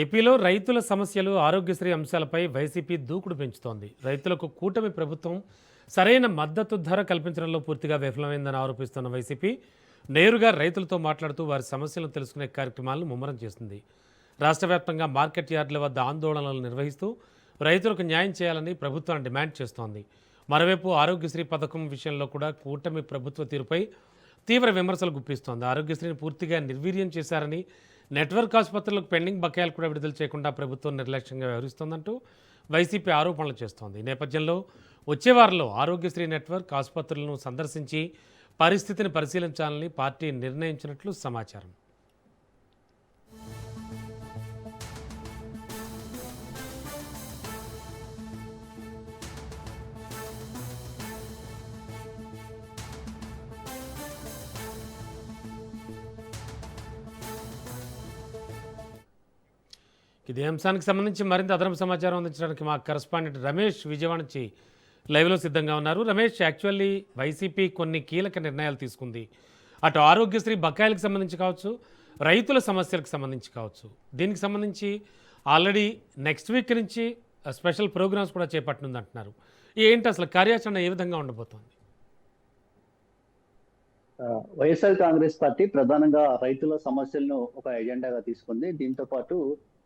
ఏపీలో రైతుల సమస్యలు, ఆరోగ్యశ్రీ అంశాలపై వైసీపీ దూకుడు పెంచుతోంది. రైతులకు కూటమి ప్రభుత్వం సరైన మద్దతు ధర కల్పించడంలో పూర్తిగా విఫలమైందని ఆరోపిస్తున్న వైసీపీ నేరుగా రైతులతో మాట్లాడుతూ వారి సమస్యలను తెలుసుకునే కార్యక్రమాలను ముమ్మరం చేస్తుంది. రాష్ట్ర వ్యాప్తంగా మార్కెట్ యార్డుల వద్ద ఆందోళనలు నిర్వహిస్తూ రైతులకు న్యాయం చేయాలని ప్రభుత్వాన్ని డిమాండ్ చేస్తోంది. మరోవైపు ఆరోగ్యశ్రీ పథకం విషయంలో కూడా కూటమి ప్రభుత్వ తీరుపై తీవ్ర విమర్శలు గుప్పిస్తోంది. ఆరోగ్యశ్రీని పూర్తిగా నిర్వీర్యం చేశారని, నెట్వర్క్ ఆసుపత్రులకు పెండింగ్ బకాయిలు కూడా విడుదల చేయకుండా ప్రభుత్వం నిర్లక్ష్యంగా వ్యవహరిస్తోందంటూ వైసీపీ ఆరోపణలు చేస్తోంది. ఈ నేపథ్యంలో వచ్చే వారంలో ఆరోగ్యశ్రీ నెట్వర్క్ ఆసుపత్రులను సందర్శించి పరిస్థితిని పరిశీలించాలని పార్టీ నిర్ణయించినట్లు సమాచారం. ఇదే అంశానికి సంబంధించి మరింత అదనపు సమాచారం అందించడానికి మా కరెస్పాండెంట్ రమేష్ విజయవాడ నుంచి లైవ్లో సిద్ధంగా ఉన్నారు. రమేష్, యాక్చువల్లీ వైసీపీ కొన్ని కీలక నిర్ణయాలు తీసుకుంది. అటు ఆరోగ్యశ్రీ బకాయిలకు సంబంధించి కావచ్చు, రైతుల సమస్యలకు సంబంధించి కావచ్చు. దీనికి సంబంధించి ఆల్రెడీ నెక్స్ట్ వీక్ నుంచి స్పెషల్ ప్రోగ్రామ్స్ కూడా చేపట్టనుంది అంటున్నారు. ఏంటి అసలు కార్యాచరణ ఏ విధంగా ఉండబోతోంది? వైఎస్ఆర్ కాంగ్రెస్ పార్టీ ప్రధానంగా రైతుల సమస్యలను ఒక ఎజెండాగా తీసుకుంది. దీంతో పాటు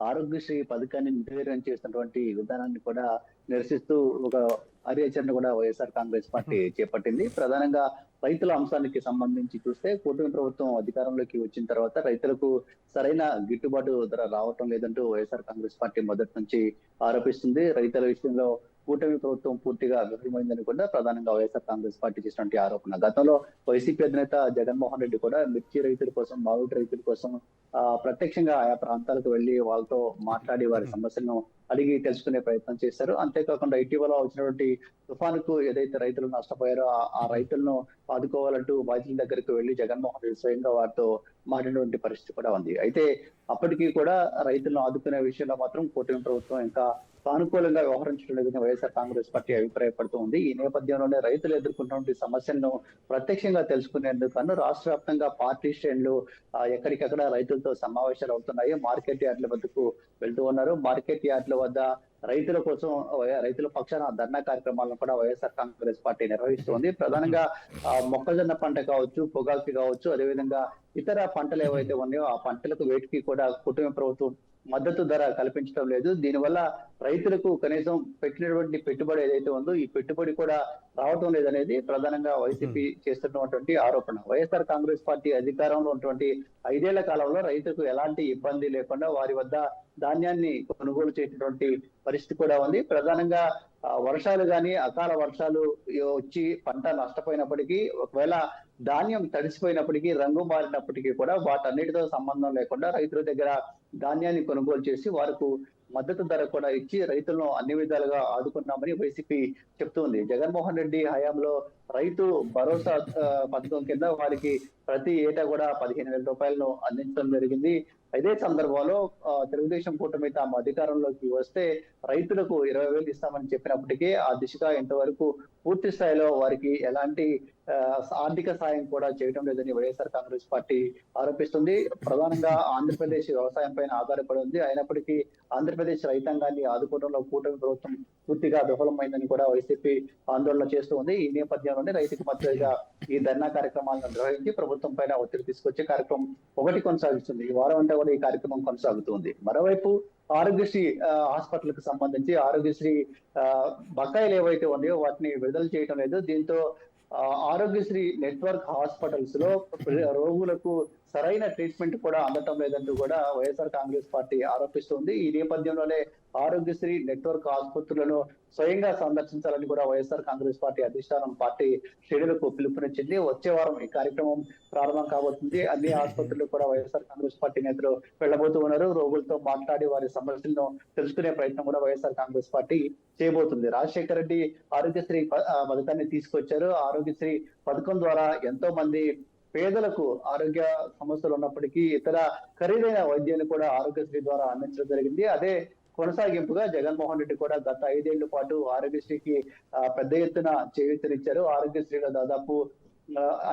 ఆరోగ్యశ్రీ పథకాన్ని నిర్వీర్యం చేసినటువంటి విధానాన్ని కూడా నిరసిస్తూ ఒక కార్యాచరణ కూడా వైఎస్ఆర్ కాంగ్రెస్ పార్టీ చేపట్టింది. ప్రధానంగా రైతుల అంశానికి సంబంధించి చూస్తే కూటమి ప్రభుత్వం అధికారంలోకి వచ్చిన తర్వాత రైతులకు సరైన గిట్టుబాటు ధర రావటం లేదంటూ వైఎస్ఆర్ కాంగ్రెస్ పార్టీ మొదటి నుంచి ఆరోపిస్తుంది. రైతుల విషయంలో కూటమి ప్రభుత్వం పూర్తిగా విఫలమైందని కూడా ప్రధానంగా వైఎస్ఆర్ కాంగ్రెస్ పార్టీ చేసినటువంటి ఆరోపణ. గతంలో వైసీపీ అధినేత జగన్మోహన్ రెడ్డి కూడా మిర్చి రైతుల కోసం, మామిడి రైతుల కోసం ప్రత్యక్షంగా ఆయా ప్రాంతాలకు వెళ్లి వాళ్ళతో మాట్లాడి వారి సమస్యలను అడిగి తెలుసుకునే ప్రయత్నం చేశారు. అంతేకాకుండా ఇటీవల వచ్చినటువంటి తుఫానుకు ఏదైతే రైతులు నష్టపోయారో ఆ రైతులను ఆదుకోవాలంటూ బాధితుల దగ్గరికి వెళ్లి జగన్మోహన్ రెడ్డి స్వయంగా వారితో మాట్లాడినటువంటి పరిస్థితి కూడా ఉంది. అయితే అప్పటికీ కూడా రైతులను ఆదుకునే విషయంలో మాత్రం కూటమి ప్రభుత్వం ఇంకా సానుకూలంగా వ్యవహరించడం లేదని వైఎస్ఆర్ కాంగ్రెస్ పార్టీ అభిప్రాయపడుతూ ఉంది. ఈ నేపథ్యంలోనే రైతులు ఎదుర్కొన్నటువంటి సమస్యలను ప్రత్యక్షంగా తెలుసుకునేందుకు రాష్ట్ర వ్యాప్తంగా పార్టీ శ్రేణులు ఎక్కడికక్కడ రైతులతో సమావేశాలు అవుతున్నాయి. మార్కెట్ యార్డుల వద్దకు వెళ్తూ ఉన్నారు. మార్కెట్ యార్డుల వద్ద రైతుల కోసం, రైతుల పక్షాన ధర్నా కార్యక్రమాలను కూడా వైఎస్ఆర్ కాంగ్రెస్ పార్టీ నిర్వహిస్తోంది. ప్రధానంగా మొక్కజొన్న పంట కావచ్చు, పొగాకు కావచ్చు, అదేవిధంగా ఇతర పంటలు ఏవైతే ఉన్నాయో ఆ పంటలకు వేటికి కూడా కూటమి ప్రభుత్వం మద్దతు ధర కల్పించడం లేదు. దీనివల్ల రైతులకు కనీసం పెట్టినటువంటి పెట్టుబడి ఏదైతే ఉందో ఈ పెట్టుబడి కూడా రావటం లేదనేది ప్రధానంగా వైసీపీ చేస్తున్నటువంటి ఆరోపణ. వైఎస్ఆర్ కాంగ్రెస్ పార్టీ అధికారంలో ఉన్నటువంటి 5 ఏళ్ల కాలంలో రైతుకు ఎలాంటి ఇబ్బంది లేకుండా వారి వద్ద ధాన్యాన్ని కొనుగోలు చేసినటువంటి పరిస్థితి కూడా ఉంది. ప్రధానంగా వర్షాలు గాని, అకాల వర్షాలు వచ్చి పంట నష్టపోయినప్పటికీ, ఒకవేళ ధాన్యం తడిసిపోయినప్పటికీ, రంగు మారినప్పటికీ కూడా వాటన్నిటితో సంబంధం లేకుండా రైతుల దగ్గర ధాన్యాన్ని కొనుగోలు చేసి వారికి మద్దతు ధర కూడా ఇచ్చి రైతులను అన్ని విధాలుగా ఆదుకున్నామని వైసీపీ చెప్తుంది. జగన్మోహన్ రెడ్డి హయాంలో రైతు భరోసా పథకం కింద వారికి ప్రతి ఏటా కూడా 15,000 రూపాయలను అందించడం జరిగింది. ఇదే సందర్భంలో తెలుగుదేశం కూటమి తాము అధికారంలోకి వస్తే రైతులకు 20,000 ఇస్తామని చెప్పినప్పటికీ ఆ దిశగా ఇంతవరకు పూర్తి స్థాయిలో వారికి ఎలాంటి ఆర్థిక సాయం కూడా చేయడం లేదని వైఎస్ఆర్ కాంగ్రెస్ పార్టీ ఆరోపిస్తుంది. ప్రధానంగా ఆంధ్రప్రదేశ్ వ్యవసాయం పైన ఆధారపడి ఉంది. అయినప్పటికీ ఆంధ్రప్రదేశ్ రైతాంగాన్ని ఆదుకోవడంలో కూటమి ప్రభుత్వం పూర్తిగా విఫలమైందని కూడా వైసీపీ ఆందోళన చేస్తూ ఉంది. ఈ నేపథ్యంలోనే రైతుకు మద్దతుగా ఈ ధర్నా కార్యక్రమాలను నిర్వహించి ప్రభుత్వం పైన ఒత్తిడి తీసుకొచ్చే కార్యక్రమం ఒకటి కొనసాగుతుంది. ఈ వారం అంతా కూడా ఈ కార్యక్రమం కొనసాగుతుంది. మరోవైపు ఆరోగ్యశ్రీ హాస్పిటల్కి సంబంధించి ఆరోగ్యశ్రీ బకాయిలు ఏవైతే ఉన్నాయో వాటిని విడుదల చేయడం లేదు. దీంతో ఆరోగ్యశ్రీ నెట్వర్క్ హాస్పిటల్స్ లో రోగులకు సరైన ట్రీట్మెంట్ కూడా అందటం లేదంటూ కూడా వైఎస్ఆర్ కాంగ్రెస్ పార్టీ ఆరోపిస్తుంది. ఈ నేపథ్యంలోనే ఆరోగ్యశ్రీ నెట్వర్క్ ఆసుపత్రులను స్వయంగా సందర్శించాలని కూడా వైఎస్ఆర్ కాంగ్రెస్ పార్టీ అధిష్టానం పార్టీ శ్రేణులకు పిలుపునిచ్చింది. వచ్చే వారం ఈ కార్యక్రమం ప్రారంభం కాబోతుంది. అన్ని ఆసుపత్రులు కూడా వైఎస్ఆర్ కాంగ్రెస్ పార్టీ నేతలు వెళ్లబోతూ ఉన్నారు. రోగులతో మాట్లాడి వారి సమస్యలను తెలుసుకునే ప్రయత్నం కూడా వైఎస్ఆర్ కాంగ్రెస్ పార్టీ చేయబోతుంది. రాజశేఖర రెడ్డి ఆరోగ్యశ్రీ పథకాన్ని తీసుకొచ్చారు. ఆరోగ్యశ్రీ పథకం ద్వారా ఎంతో మంది పేదలకు ఆరోగ్య సమస్యలు ఉన్నప్పటికీ ఇతర ఖరీదైన వైద్యాన్ని కూడా ఆరోగ్యశ్రీ ద్వారా అందించడం జరిగింది. అదే కొనసాగింపుగా జగన్మోహన్ రెడ్డి కూడా గత 5 ఏళ్ల పాటు ఆరోగ్యశ్రీకి పెద్ద ఎత్తున చేయూతనిచ్చారు. ఆరోగ్యశ్రీలో దాదాపు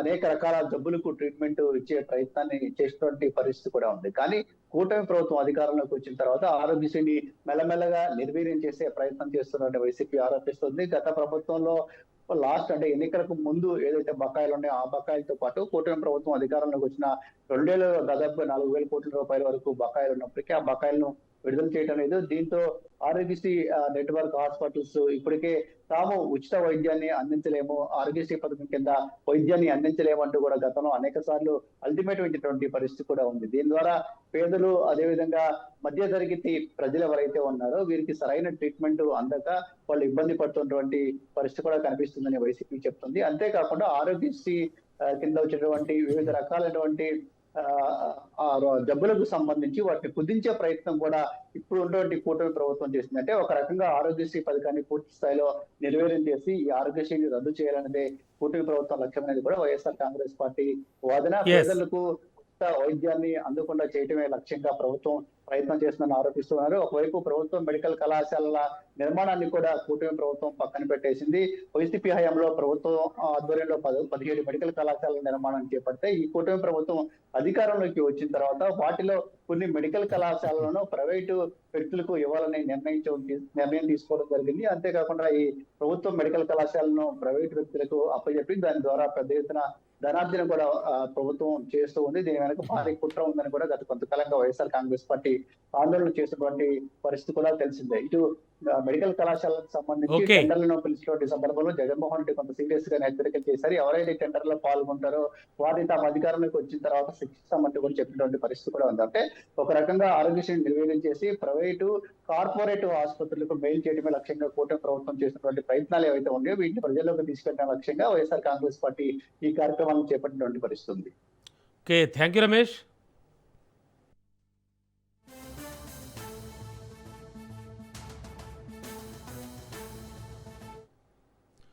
అనేక రకాల జబ్బులకు ట్రీట్మెంట్ ఇచ్చే ప్రయత్నాన్ని చేసినటువంటి పరిస్థితి కూడా ఉంది. కానీ కూటమి ప్రభుత్వం అధికారంలోకి వచ్చిన తర్వాత ఆరోగ్యశ్రీని మెల్లమెల్లగా నిర్వీర్యం చేసే ప్రయత్నం చేస్తున్నట్టు వైసీపీ ఆరోపిస్తుంది. గత ప్రభుత్వంలో లాస్ట్ అంటే ఎన్నికలకు ముందు ఏదైతే బకాయిలు ఉన్నాయో ఆ బకాయిలతో పాటు కూటమి ప్రభుత్వం అధికారంలోకి వచ్చిన 2 దాదాపు 4,000 కోట్ల రూపాయల వరకు బకాయిలు ఉన్నప్పటికీ ఆ బకాయిలను విడుదల చేయడం లేదు. దీంతో ఆరోగ్యశ్రీ నెట్వర్క్ హాస్పిటల్స్ ఇప్పటికే తాము ఉచిత వైద్యాన్ని అందించలేము, ఆరోగ్యశ్రీ పథకం కింద వైద్యాన్ని అందించలేము అంటూ కూడా గతంలో అనేక సార్లు అల్టిమేటం ఇచ్చినటువంటి పరిస్థితి కూడా ఉంది. దీని ద్వారా పేదలు అదేవిధంగా మధ్య తరగతి ప్రజలు ఎవరైతే ఉన్నారో వీరికి సరైన ట్రీట్మెంట్ అందక వాళ్ళు ఇబ్బంది పడుతున్నటువంటి పరిస్థితి కూడా కనిపిస్తుందని వైసీపీ చెప్తుంది. అంతేకాకుండా ఆరోగ్యశ్రీ కింద వచ్చేటువంటి వివిధ రకాలైనటువంటి జబ్బులకు సంబంధించి వాటిని కుదించే ప్రయత్నం కూడా ఇప్పుడు ఉన్నటువంటి కూటమి ప్రభుత్వం చేసింది. అంటే ఒక రకంగా ఆరోగ్యశ్రీ పథకాన్ని పూర్తి స్థాయిలో నిర్వీర్యం చేసి ఈ ఆరోగ్యశ్రీని రద్దు చేయాలనేదే కూటమి ప్రభుత్వం లక్ష్యం అనేది కూడా వైఎస్ఆర్ కాంగ్రెస్ పార్టీ వాదన. పేదలకు వైద్యాన్ని అందకుండా చేయటమే లక్ష్యంగా ప్రభుత్వం ప్రయత్నం చేస్తుందని ఆరోపిస్తున్నారు. ఒకవైపు ప్రభుత్వం మెడికల్ కళాశాలల నిర్మాణాన్ని కూడా కూటమి ప్రభుత్వం పక్కన పెట్టేసింది. వైసీపీ హయాంలో ప్రభుత్వం ఆధ్వర్యంలో 17 మెడికల్ కళాశాలల నిర్మాణం చేపడితే ఈ కూటమి ప్రభుత్వం అధికారంలోకి వచ్చిన తర్వాత వాటిలో కొన్ని మెడికల్ కళాశాలను ప్రైవేటు వ్యక్తులకు ఇవ్వాలని నిర్ణయం తీసుకోవడం జరిగింది. అంతేకాకుండా ఈ ప్రభుత్వం మెడికల్ కళాశాలను ప్రైవేటు వ్యక్తులకు అప్పచెప్పి దాని ద్వారా పెద్ద ఎత్తున ధనార్జన కూడా ప్రభుత్వం చేస్తూ ఉంది. దీని వెనక భారీ కుట్ర ఉందని కూడా గత కొంతకాలంగా వైఎస్ఆర్ కాంగ్రెస్ పార్టీ ఆందోళన చేసినటువంటి పరిస్థితి కూడా తెలిసిందే. ఇటు మెడికల్ కళాశాలకు సంబంధించి టెండర్లను పిలిచినటువంటి సందర్భంలో జగన్మోహన్ రెడ్డి కొంత సీరియస్ గా హెచ్చరికలు చేశారు. ఎవరైతే టెండర్ లో పాల్గొంటారో వారిని తమ అధికారంలోకి వచ్చిన తర్వాత శిక్షిస్తామంటూ కూడా చెప్పినటువంటి పరిస్థితి కూడా ఉంది. అంటే ఒక రకంగా ఆరోగ్యశ్రీని నిర్వీర్యం చేసి ప్రైవేటు కార్పొరేట్ ఆసుపత్రులకు మెయిల్ చేయడమే లక్ష్యంగా కూటమి ప్రభుత్వం చేసినటువంటి ప్రయత్నాలు ఏవైతే ఉన్నాయో వీటిని ప్రజల్లోకి తీసుకెళ్లడం లక్ష్యంగా వైఎస్ఆర్ కాంగ్రెస్ పార్టీ ఈ కార్యక్రమాలను చేపట్టినటువంటి పరిస్థితి ఉంది. Okay, thank you Ramesh.